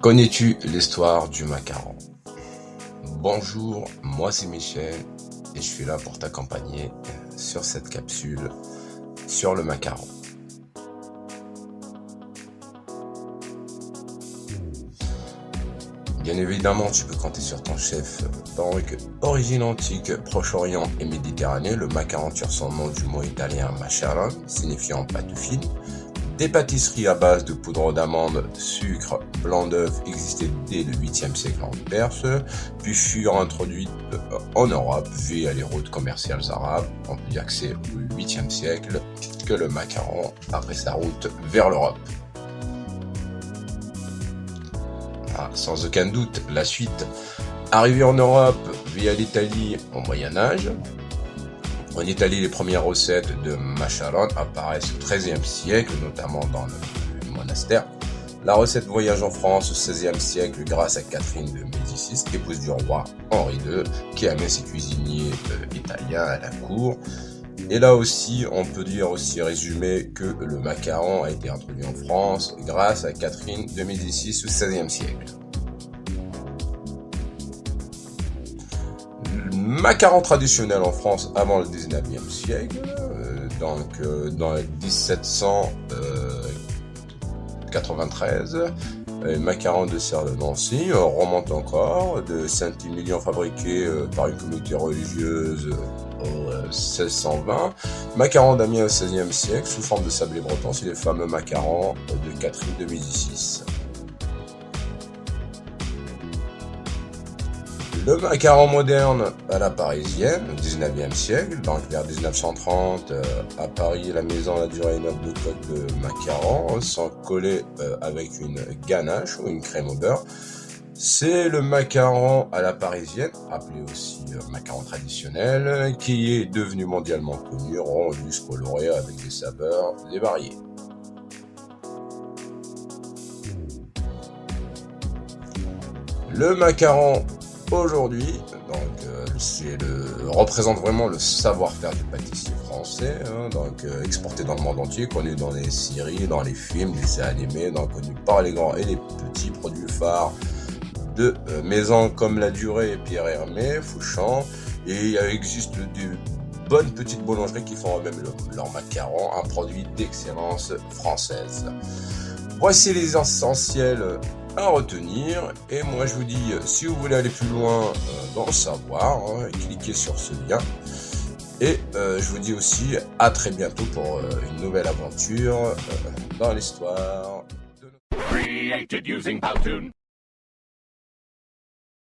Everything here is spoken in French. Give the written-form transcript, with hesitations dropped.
Connais-tu l'histoire du macaron? Bonjour, moi c'est Michel et je suis là pour t'accompagner sur cette capsule sur le macaron. Bien évidemment, tu peux compter sur ton chef. Donc, origine antique, Proche-Orient et Méditerranée, le macaron tire son nom du mot italien macaron, signifiant pâte fine. Des pâtisseries à base de poudre d'amande, sucre, blanc d'œuf existaient dès le 8e siècle en Perse, puis furent introduites en Europe via les routes commerciales arabes. On peut dire que c'est au 8e siècle que le macaron a pris sa route vers l'Europe. Sans aucun doute, la suite. Arrivée en Europe via l'Italie au Moyen-Âge. En Italie, les premières recettes de macaron apparaissent au XIIIe siècle, notamment dans le monastère. La recette voyage en France au XVIe siècle grâce à Catherine de Médicis, épouse du roi Henri II, qui amène ses cuisiniers italiens à la cour. Et là aussi, on peut dire aussi résumé que le macaron a été introduit en France grâce à Catherine de Médicis au XVIe siècle. Macaron traditionnel en France avant le 19e siècle, dans 1793, macaron de Serre de Nancy remonte encore, de Saint-Émilion fabriqué par une communauté religieuse en 1620, macaron d'Amiens au XVIe siècle sous forme de sablé breton, c'est les fameux macarons de Catherine de Médicis. Le macaron moderne à la parisienne, au 19e siècle, donc vers 1930, à Paris, la maison a duré une de coque de macaron, sans coller avec une ganache ou une crème au beurre. C'est le macaron à la parisienne, appelé aussi macaron traditionnel, qui est devenu mondialement connu, rond, luxe, coloré, avec des saveurs variées. Le macaron aujourd'hui, représente vraiment le savoir-faire du pâtissier français, exporté dans le monde entier, connu dans les séries, dans les films, les dessins animés, connu par les grands et les petits, produits phares de maisons comme La Durée et Pierre Hermé, Fouchon, et il existe des bonnes petites boulangeries qui font eux-mêmes leur macaron, un produit d'excellence française. Voici les essentiels à retenir, et moi je vous dis, si vous voulez aller plus loin dans le savoir, cliquez sur ce lien, et je vous dis aussi à très bientôt pour une nouvelle aventure dans l'histoire de